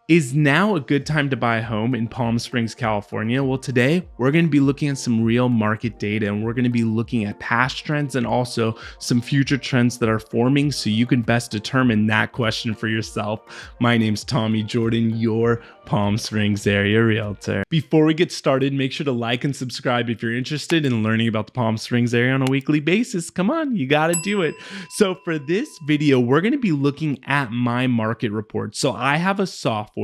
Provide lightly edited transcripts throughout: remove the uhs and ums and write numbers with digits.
Is now a good time to buy a home in Palm Springs, California? Well, today we're going to be looking at some real market data, and we're going to be looking at past trends and also some future trends that are forming so you can best determine that question for yourself. My name's Tommy Jordan, your Palm Springs area realtor. Before we get started, make sure to like and subscribe if you're interested in learning about the Palm Springs area on a weekly basis. Come on, you got to do it. So for this video, we're going to be looking at my market report. So I have a software.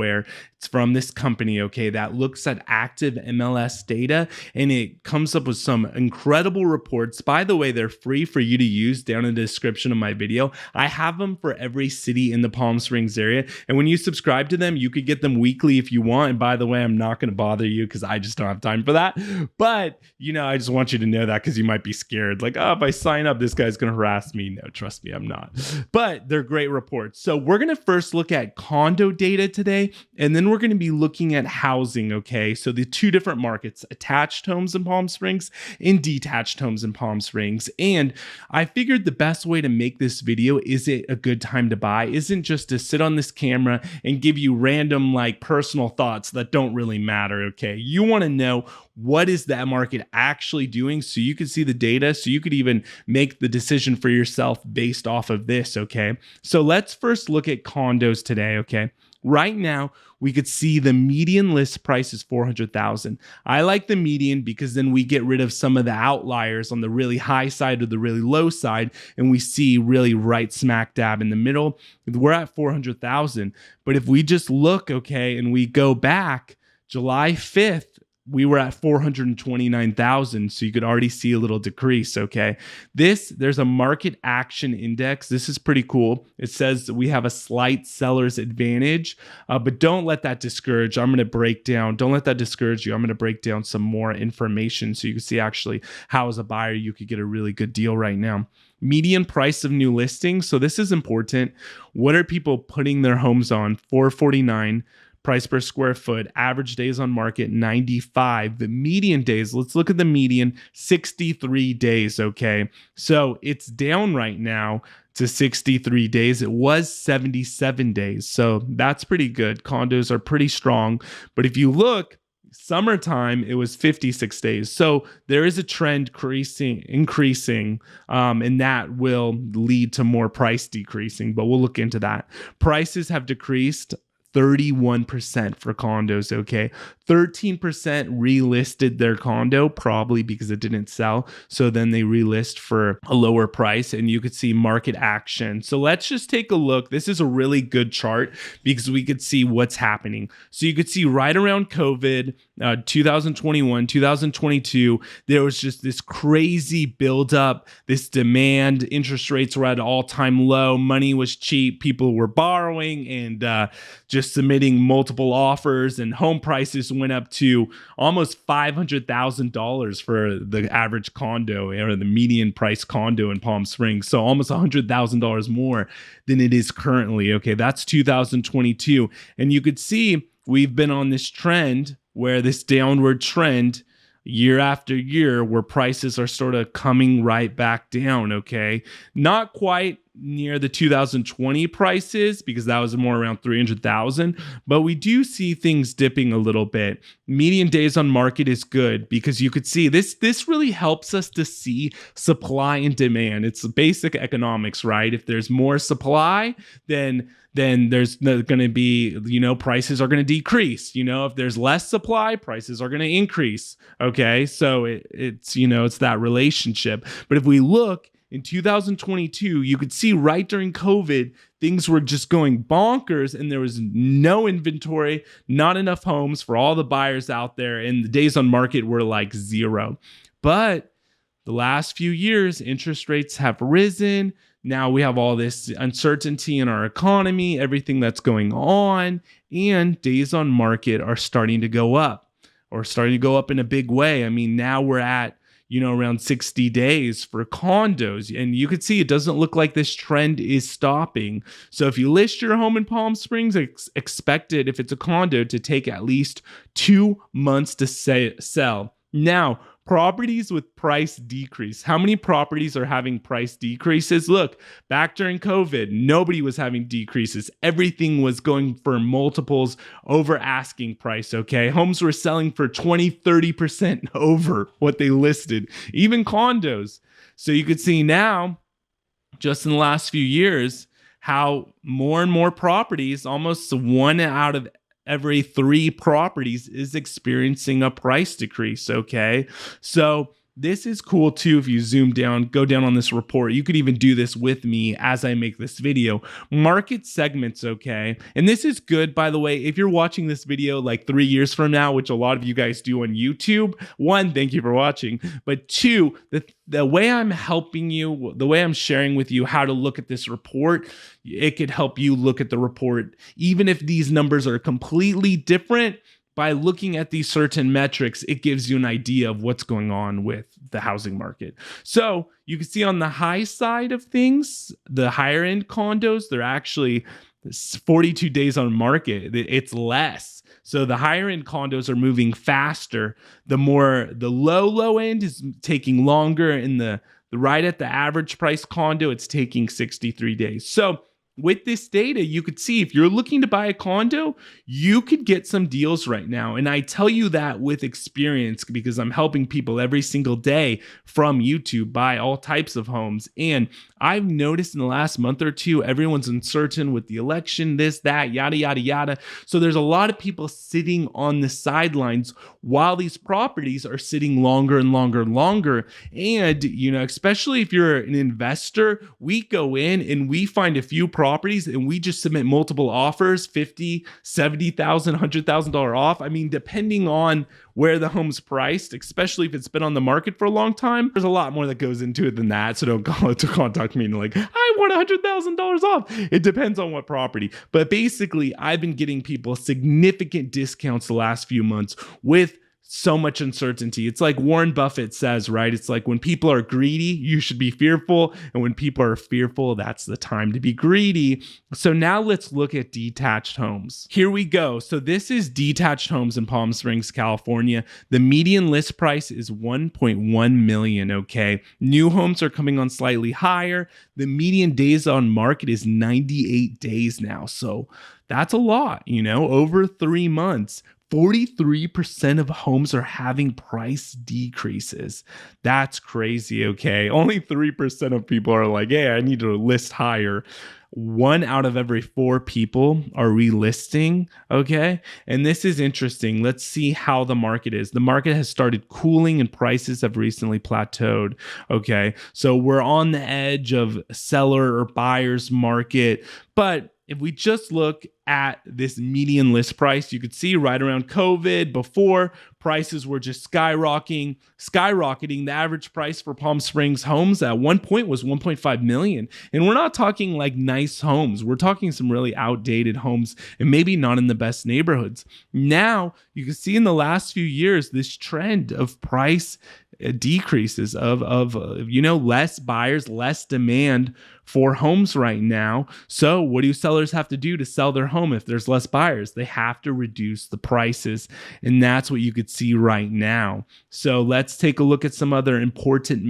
It's from this company, okay, that looks at active MLS data, and it comes up with some incredible reports. By the way, they're free for you to use down in the description of my video. I have them for every city in the Palm Springs area, and when you subscribe to them, you could get them weekly if you want. And by the way, I'm not going to bother you because I just don't have time for that. But, I just want you to know that because you might be scared. Like, oh, if I sign up, this guy's going to harass me. No, trust me, I'm not. But they're great reports. So we're going to first look at condo data today, and then we're going to be looking at housing, okay? So the two different markets, attached homes in Palm Springs and detached homes in Palm Springs. And I figured the best way to make this video, is it a good time to buy, isn't just to sit on this camera and give you random personal thoughts that don't really matter, okay? You want to know what is that market actually doing so you can see the data, so you could even make the decision for yourself based off of this, okay? So let's first look at condos today, okay? Right now, we could see the median list price is $400,000. I like the median because then we get rid of some of the outliers on the really high side or the really low side, and we see really right smack dab in the middle. We're at $400,000. But if we just look, okay, and we go back July 5th, we were at 429,000. So you could already see a little decrease. Okay. There's a market action index. This is pretty cool. It says that we have a slight seller's advantage, but don't let that discourage. Don't let that discourage you. I'm going to break down some more information so you can see actually how as a buyer, you could get a really good deal right now. Median price of new listings. So this is important. What are people putting their homes on? $449. Price per square foot, average days on market, 95. The median days, let's look at the median, 63 days, okay? So it's down right now to 63 days. It was 77 days, so that's pretty good. Condos are pretty strong, but if you look, summertime, it was 56 days. So there is a trend increasing, and that will lead to more price decreasing, but we'll look into that. Prices have decreased 31% for condos, okay? 13% relisted their condo, probably because it didn't sell. So then they relist for a lower price, and you could see market action. So let's just take a look. This is a really good chart because we could see what's happening. So you could see right around COVID, 2021, 2022, there was just this crazy buildup, this demand. Interest rates were at an all-time low. Money was cheap. People were borrowing and just submitting multiple offers, and home prices went up to almost $500,000 for the average condo, or the median price condo in Palm Springs. So almost $100,000 more than it is currently. Okay, that's 2022. And you could see we've been on this trend, where this downward trend year after year, where prices are sort of coming right back down, okay? Not quite near the 2020 prices, because that was more around 300,000, but we do see things dipping a little bit. Median days on market is good because you could see this really helps us to see supply and demand. It's basic economics, right? If there's more supply, then there's going to be, prices are going to decrease. If there's less supply, prices are going to increase. Okay. So it's that relationship. But if we look in 2022, you could see right during COVID, things were just going bonkers, and there was no inventory, not enough homes for all the buyers out there, and the days on market were like zero. But the last few years, interest rates have risen. Now we have all this uncertainty in our economy, everything that's going on, and days on market are starting to go up, or starting to go up in a big way. I mean, now we're at around 60 days for condos. And you could see it doesn't look like this trend is stopping. So if you list your home in Palm Springs, expect it, if it's a condo, to take at least 2 months to sell. Now, Properties with price decrease. How many properties are having price decreases? Look, back during COVID, nobody was having decreases. Everything was going for multiples over asking price, okay? Homes were selling for 20, 30% over what they listed, even condos. So you could see now, just in the last few years, how more and more properties, almost one out of every 3 properties, is experiencing a price decrease. Okay. So this is cool too. If you zoom down, go down on this report, you could even do this with me as I make this video. Market segments, okay? And this is good, by the way, if you're watching this video like 3 years from now, which a lot of you guys do on YouTube. 1, thank you for watching. But 2, the way I'm helping you, the way I'm sharing with you how to look at this report, it could help you look at the report, even if these numbers are completely different. By looking at these certain metrics, it gives you an idea of what's going on with the housing market. So you can see on the high side of things, the higher end condos, they're actually 42 days on market. It's less. So the higher end condos are moving faster. The low end is taking longer. And the right at the average price condo, it's taking 63 days. So with this data, you could see if you're looking to buy a condo, you could get some deals right now. And I tell you that with experience because I'm helping people every single day from YouTube buy all types of homes. And I've noticed in the last month or two, everyone's uncertain with the election, this, that, yada, yada, yada. So there's a lot of people sitting on the sidelines while these properties are sitting longer and longer and longer. And, especially if you're an investor, we go in and we find a few properties and we just submit multiple offers, $50,000, $70,000, $100,000 off. I mean, depending on where the home's priced, especially if it's been on the market for a long time, there's a lot more that goes into it than that. So don't call it to contact me and like, I want $100,000 off. It depends on what property. But basically, I've been getting people significant discounts the last few months with so much uncertainty. It's like Warren Buffett says, right? It's like when people are greedy, you should be fearful. And when people are fearful, that's the time to be greedy. So now let's look at detached homes. Here we go. So this is detached homes in Palm Springs, California. The median list price is $1.1 million, okay? New homes are coming on slightly higher. The median days on market is 98 days now. So that's a lot, over 3 months. 43% of homes are having price decreases. That's crazy, okay? Only 3% of people are like, hey, I need to list higher. 1 out of every 4 people are relisting, okay? And this is interesting. Let's see how the market is. The market has started cooling and prices have recently plateaued, okay? So we're on the edge of seller or buyer's market, but if we just look at this median list price, you could see right around COVID, before, prices were just skyrocketing. The average price for Palm Springs homes at one point was $1.5 million. And we're not talking like nice homes. We're talking some really outdated homes and maybe not in the best neighborhoods. Now, you can see in the last few years, this trend of price decreases of less buyers, less demand for homes right now. So what do sellers have to do to sell their home if there's less buyers? They have to reduce the prices. And that's what you could see right now. So let's take a look at some other important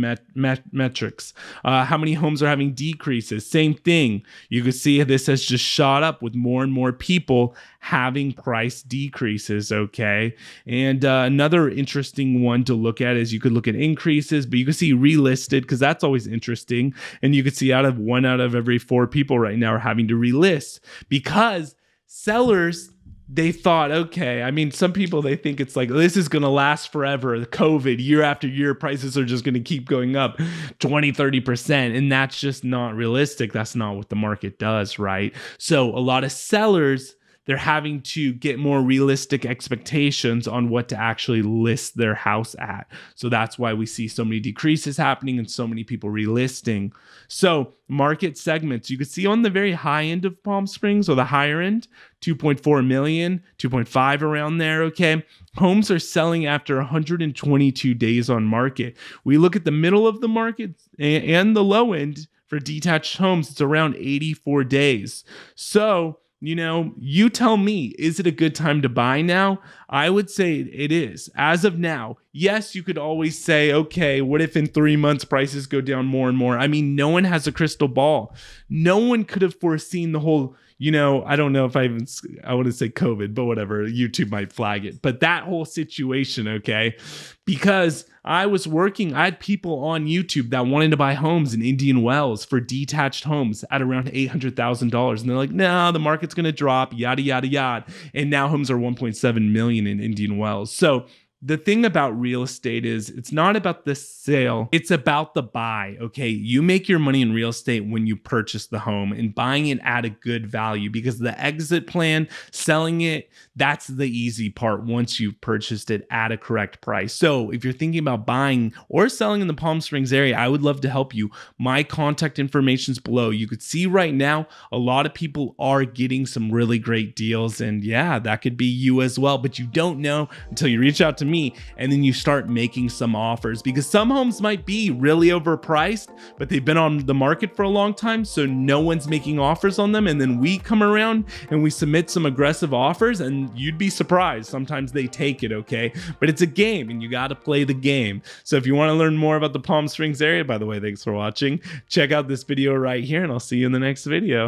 metrics. How many homes are having decreases? Same thing. You can see this has just shot up with more and more people having price decreases, okay? And another interesting one to look at is you could look at increases, but you can see relisted because that's always interesting. And you could see 1 out of every 4 people right now are having to relist because sellers, they thought, okay, I mean, some people, they think it's like, this is going to last forever. The COVID, year after year, prices are just going to keep going up 20, 30%. And that's just not realistic. That's not what the market does, right? So a lot of sellers, they're having to get more realistic expectations on what to actually list their house at. So that's why we see so many decreases happening and so many people relisting. So market segments, you can see on the very high end of Palm Springs, or the higher end, 2.4 million, 2.5 around there, okay? Homes are selling after 122 days on market. We look at the middle of the market and the low end for detached homes, it's around 84 days. So You tell me, is it a good time to buy now? I would say it is. As of now, yes, you could always say, okay, what if in 3 months prices go down more and more? I mean, no one has a crystal ball. No one could have foreseen the whole, I don't know if I want to say COVID, but whatever, YouTube might flag it. But that whole situation, okay? Because I had people on YouTube that wanted to buy homes in Indian Wells for detached homes at around $800,000. And they're like, no, the market's going to drop, yada, yada, yada. And now homes are 1.7 million in Indian Wells. So the thing about real estate is it's not about the sale, it's about the buy, okay? You make your money in real estate when you purchase the home and buying it at a good value, because the exit plan, selling it, that's the easy part once you've purchased it at a correct price. So if you're thinking about buying or selling in the Palm Springs area, I would love to help you. My contact information's below. You could see right now, a lot of people are getting some really great deals, and yeah, that could be you as well, but you don't know until you reach out to me and then you start making some offers, because some homes might be really overpriced, but they've been on the market for a long time, so no one's making offers on them. And then we come around and we submit some aggressive offers, and you'd be surprised. Sometimes they take it, okay? But it's a game and you got to play the game. So if you want to learn more about the Palm Springs area, by the way, thanks for watching. Check out this video right here, and I'll see you in the next video.